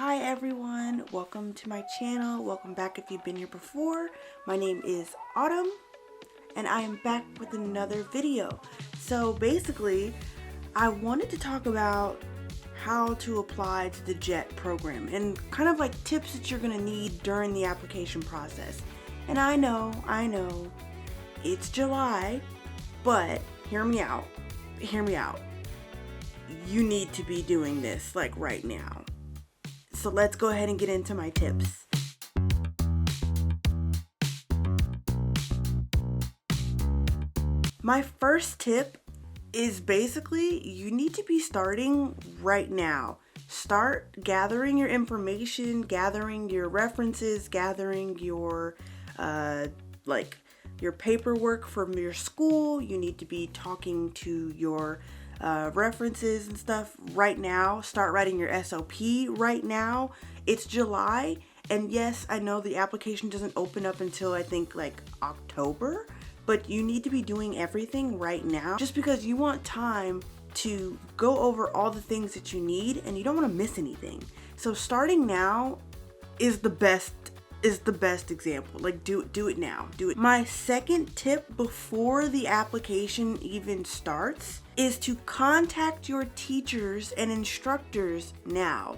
Hi everyone, welcome to my channel. Welcome back if you've been here before. My name is Autumn and I am back with another video. So basically, I wanted to talk about how to apply to the JET program and kind of like tips that you're gonna need during the application process. And I know, it's July, but hear me out. You need to be doing this like right now. So let's go ahead and get into my tips. My first tip is basically you need to be starting right now. Start gathering your information, gathering your references, gathering your your paperwork from your school. You need to be talking to your references and stuff right now. Start writing your SOP right now. It's July, and yes, I know the application doesn't open up until I think like October, but you need to be doing everything right now just because you want time to go over all the things that you need and you don't want to miss anything. So starting now is the best example. Like do it now. Do it. My second tip before the application even starts is to contact your teachers and instructors now.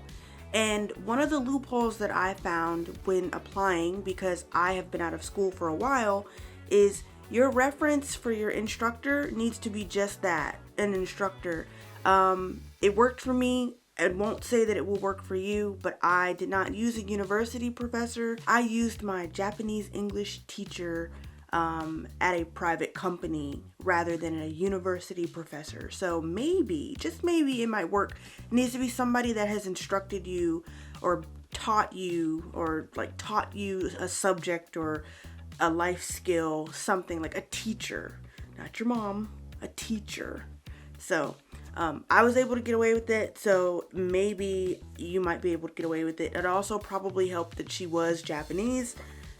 And one of the loopholes that I found when applying, because I have been out of school for a while, is your reference for your instructor needs to be just that, an instructor. It worked for me. I won't say that it will work for you, but I did not use a university professor. I used my Japanese English teacher at a private company rather than a university professor. So maybe, just maybe, it might work. It needs to be somebody that has instructed you or taught you a subject or a life skill, something like a teacher, not your mom, a teacher. So I was able to get away with it, so maybe you might be able to get away with it. It also probably helped that she was Japanese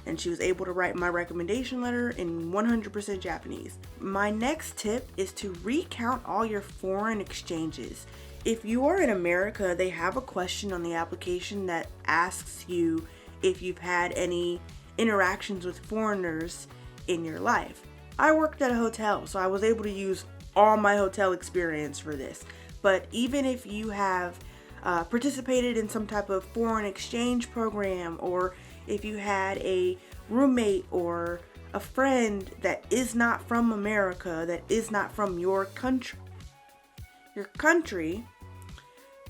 and she was able to write my recommendation letter in 100% Japanese. My next tip is to recount all your foreign exchanges. If you are in America, they have a question on the application that asks you if you've had any interactions with foreigners in your life. I worked at a hotel, so I was able to use all my hotel experience for this. But even if you have participated in some type of foreign exchange program, or if you had a roommate or a friend that is not from America, that is not from your country,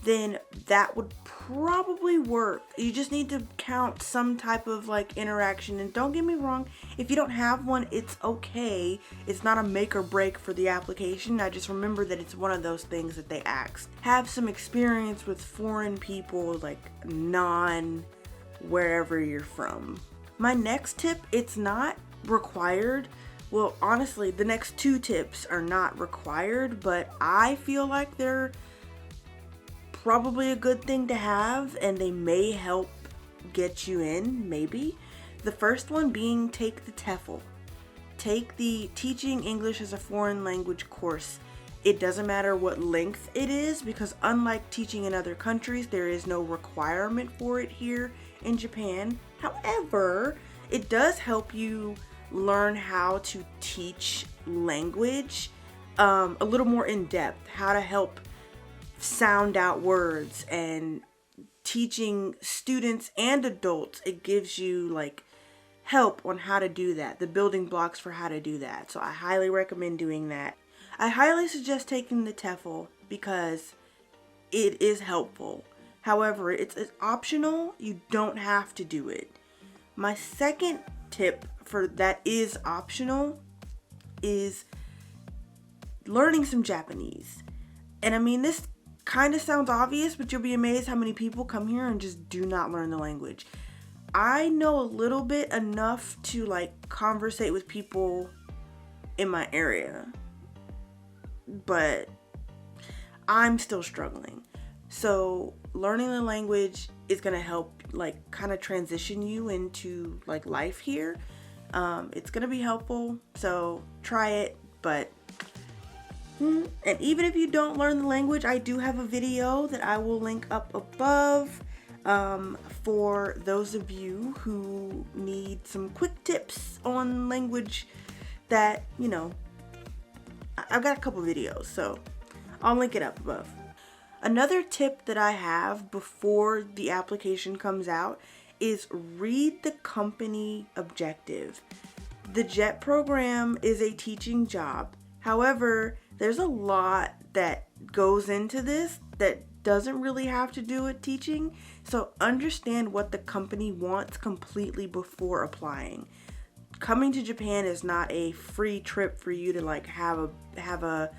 then that would probably work. You just need to count some type of like interaction. And don't get me wrong, if you don't have one, it's okay. It's not a make or break for the application. I just remember that it's one of those things that they ask. Have some experience with foreign people, like wherever you're from. My next tip, it's not required. Well, honestly, the next two tips are not required, but I feel like they're probably a good thing to have and they may help get you in, maybe. The first one being take the TEFL. Take the Teaching English as a Foreign Language course. It doesn't matter what length it is, because unlike teaching in other countries, there is no requirement for it here in Japan. However, it does help you learn how to teach language a little more in depth, how to help sound out words, and teaching students and adults, it gives you like help on how to do that, the building blocks for how to do that. So I highly recommend doing that. I highly suggest taking the TEFL because it is helpful. However, it's optional. You don't have to do it. My second tip for that is optional is learning some Japanese. And I mean, this kind of sounds obvious, but you'll be amazed how many people come here and just do not learn the language. I know a little bit, enough to like conversate with people in my area, but I'm still struggling. So learning the language is going to help like kind of transition you into like life here. It's going to be helpful, so try it. But and even if you don't learn the language, I do have a video that I will link up above for those of you who need some quick tips on language that, I've got a couple videos, so I'll link it up above. Another tip that I have before the application comes out is read the company objective. The JET program is a teaching job. However, there's a lot that goes into this that doesn't really have to do with teaching. So understand what the company wants completely before applying. Coming to Japan is not a free trip for you to like have a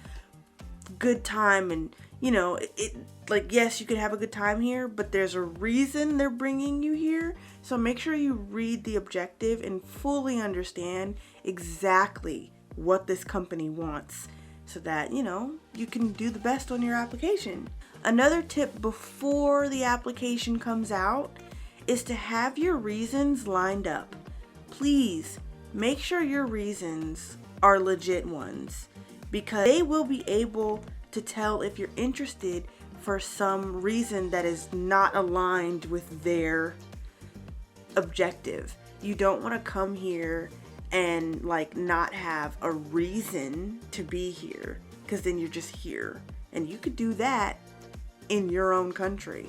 good time, and yes, you could have a good time here, but there's a reason they're bringing you here. So make sure you read the objective and fully understand exactly what this company wants so that, you can do the best on your application. Another tip before the application comes out is to have your reasons lined up. Please make sure your reasons are legit ones, because they will be able to tell if you're interested for some reason that is not aligned with their objective. You don't want to come here and not have a reason to be here, because then you're just here, and you could do that in your own country.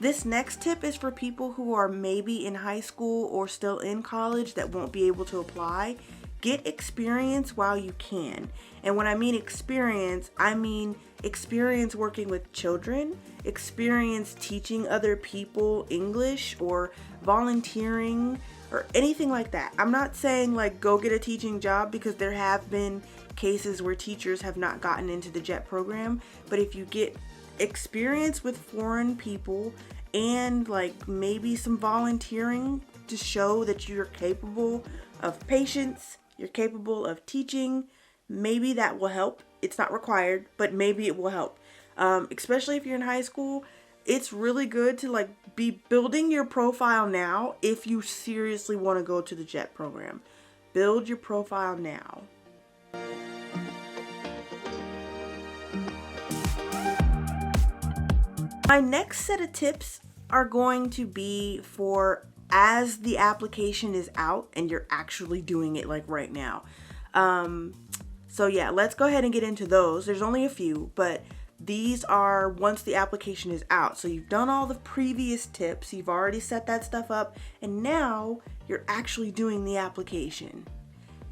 This next tip is for people who are maybe in high school or still in college that won't be able to apply. Get experience while you can. And when I mean experience, I mean experience working with children, experience teaching other people English, or volunteering, or anything like that. I'm not saying go get a teaching job, because there have been cases where teachers have not gotten into the JET program. But if you get experience with foreign people and maybe some volunteering to show that you're capable of patience, you're capable of teaching, maybe that will help. It's not required, but maybe it will help. Especially if you're in high school, it's really good to be building your profile now if you seriously want to go to the JET program. Build your profile now. My next set of tips are going to be for as the application is out and you're actually doing it right now. So yeah, let's go ahead and get into those. There's only a few, but these are once the application is out. So you've done all the previous tips, you've already set that stuff up, and now you're actually doing the application.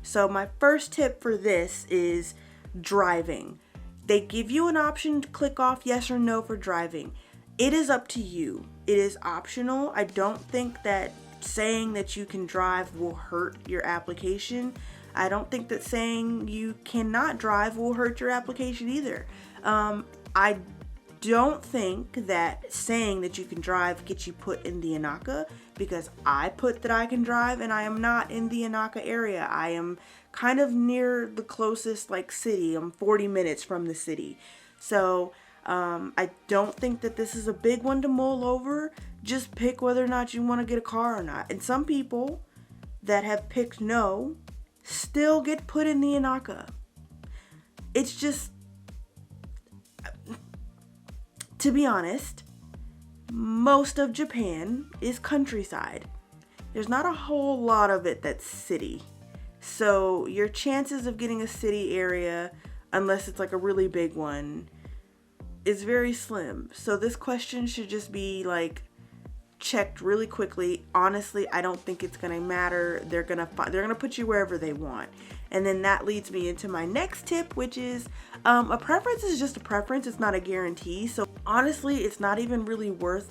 So my first tip for this is driving. They give you an option to click off yes or no for driving. It is up to you. It is optional. I don't think that saying that you can drive will hurt your application. I don't think that saying you cannot drive will hurt your application either. I don't think that saying that you can drive gets you put in the Inaka, because I put that I can drive and I am not in the Inaka area. I am kind of near the closest city. I'm 40 minutes from the city. So I don't think that this is a big one to mull over. Just pick whether or not you want to get a car or not. And some people that have picked no still get put in the Inaka. It's just, to be honest, most of Japan is countryside. There's not a whole lot of it that's city. So your chances of getting a city area, unless it's a really big one, is very slim. So this question should just be checked really quickly. Honestly, I don't think it's gonna matter. They're gonna put you wherever they want. And then that leads me into my next tip, which is a preference is just a preference. It's not a guarantee. So honestly, it's not even really worth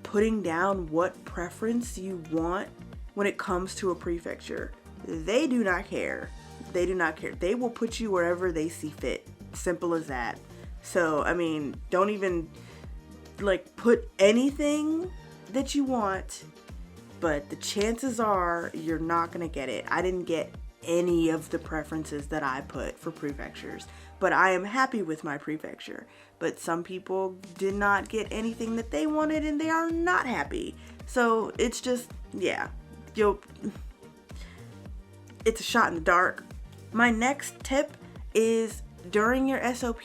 putting down what preference you want when it comes to a prefecture. They do not care. They do not care. They will put you wherever they see fit. Simple as that. So, I mean, don't even put anything that you want, but the chances are you're not gonna get it. I didn't get any of the preferences that I put for prefectures, but I am happy with my prefecture. But some people did not get anything that they wanted and they are not happy. So it's just, yeah, it's a shot in the dark. My next tip is during your SOP,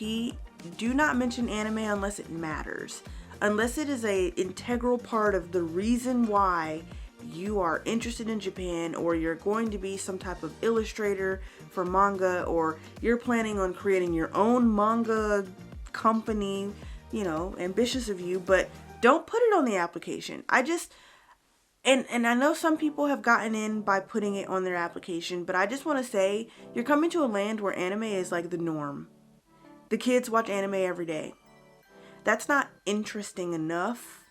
do not mention anime unless it matters. unless it is a integral part of the reason why you are interested in Japan, or you're going to be some type of illustrator for manga, or you're planning on creating your own manga company, you know, ambitious of you, but don't put it on the application. And I know some people have gotten in by putting it on their application, but I just want to say, you're coming to a land where anime is like the norm. The kids watch anime every day. That's not interesting enough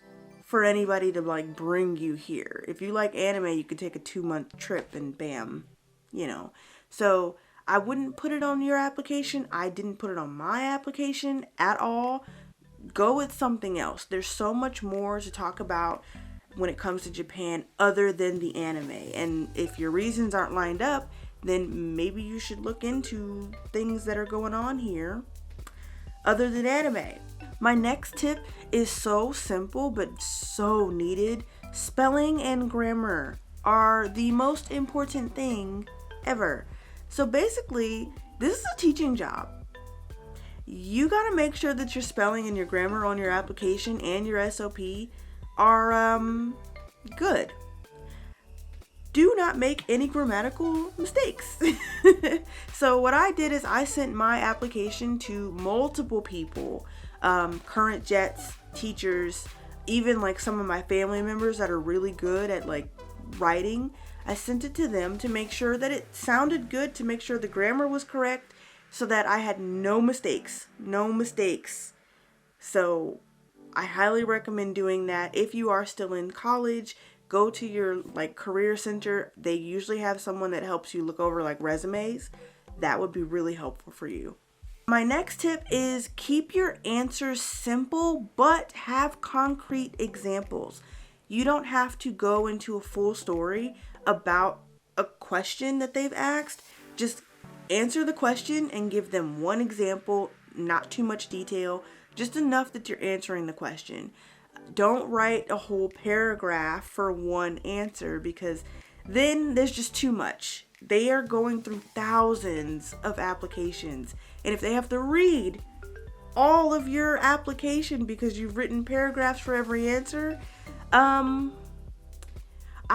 for anybody to like bring you here. If you like anime, you could take a 2-month trip and bam, you know. So I wouldn't put it on your application. I didn't put it on my application at all. Go with something else. There's so much more to talk about when it comes to Japan other than the anime. And if your reasons aren't lined up, then maybe you should look into things that are going on here other than anime. My next tip is so simple but so needed. Spelling and grammar are the most important thing ever. So basically, this is a teaching job. You gotta make sure that your spelling and your grammar on your application and your SOP are good. Do not make any grammatical mistakes. So what I did is I sent my application to multiple people, current jets, teachers, even like some of my family members that are really good at like writing. I sent it to them to make sure that it sounded good, to make sure the grammar was correct, so that I had no mistakes. So I highly recommend doing that. If you are still in college, go to your like career center. They usually have someone that helps you look over like resumes. That would be really helpful for you. My next tip is keep your answers simple, but have concrete examples. You don't have to go into a full story about a question that they've asked. Just answer the question and give them one example, not too much detail, just enough that you're answering the question. Don't write a whole paragraph for one answer, because then there's just too much. They are going through thousands of applications, and if they have to read all of your application because you've written paragraphs for every answer, I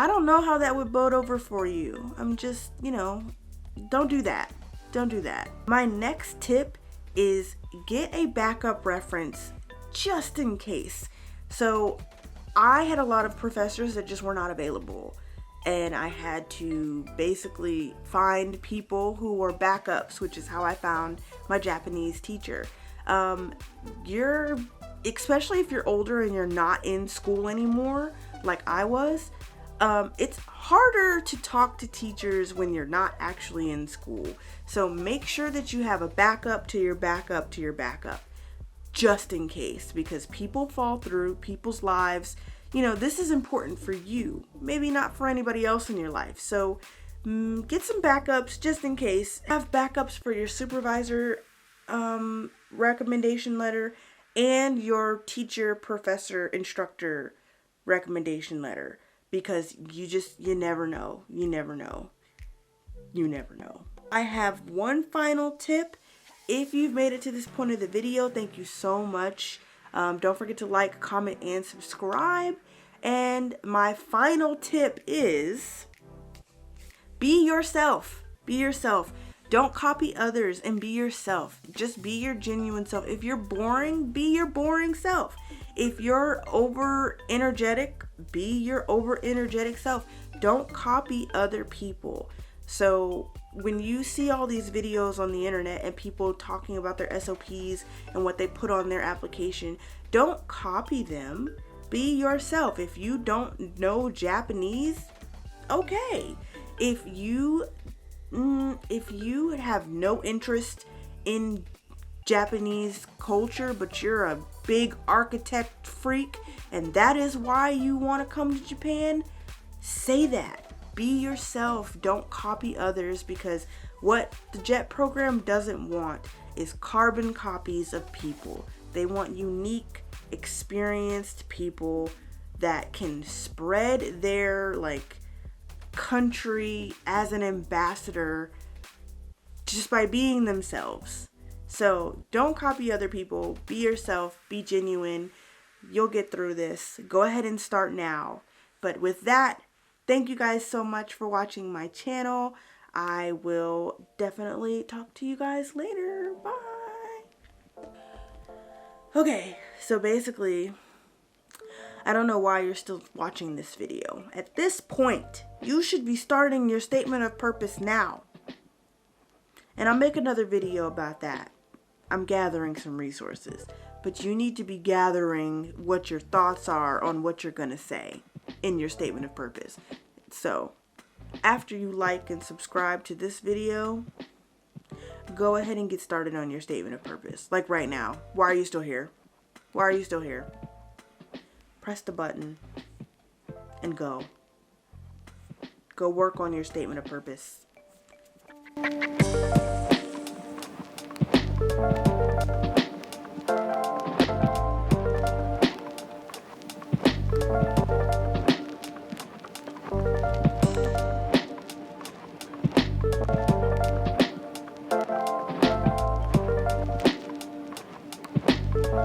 don't know how that would bode over for you. I'm just, don't do that. Don't do that. My next tip is get a backup reference just in case. So I had a lot of professors that just were not available, and I had to basically find people who were backups, which is how I found my Japanese teacher. Especially if you're older and you're not in school anymore, like I was, it's harder to talk to teachers when you're not actually in school. So make sure that you have a backup to your backup to your backup, just in case, because people fall through people's lives. This is important for you, maybe not for anybody else in your life. So get some backups just in case. Have backups for your supervisor recommendation letter and your teacher, professor, instructor recommendation letter, because you never know. You never know. I have one final tip. If you've made it to this point of the video, thank you so much. Don't forget to like, comment, and subscribe. And my final tip is be yourself. Be yourself. Don't copy others and be yourself. Just be your genuine self. If you're boring, be your boring self. If you're over energetic, be your over energetic self. Don't copy other people. So when you see all these videos on the internet and people talking about their SOPs and what they put on their application, don't copy them. Be yourself. If you don't know Japanese, okay. If you have no interest in Japanese culture, but you're a big architect freak and that is why you want to come to Japan, say that. Be yourself. Don't copy others, because what the JET program doesn't want is carbon copies of people. They want unique, experienced people that can spread their country as an ambassador just by being themselves. So don't copy other people. Be yourself. Be genuine. You'll get through this. Go ahead and start now. But with that, thank you guys so much for watching my channel. I will definitely talk to you guys later. Bye. Okay, so basically, I don't know why you're still watching this video. At this point, you should be starting your statement of purpose now. And I'll make another video about that. I'm gathering some resources. But you need to be gathering what your thoughts are on what you're going to say in your statement of purpose. So, after you like and subscribe to this video, go ahead and get started on your statement of purpose. Like right now. Why are you still here? Why are you still here? Press the button and go. Go work on your statement of purpose.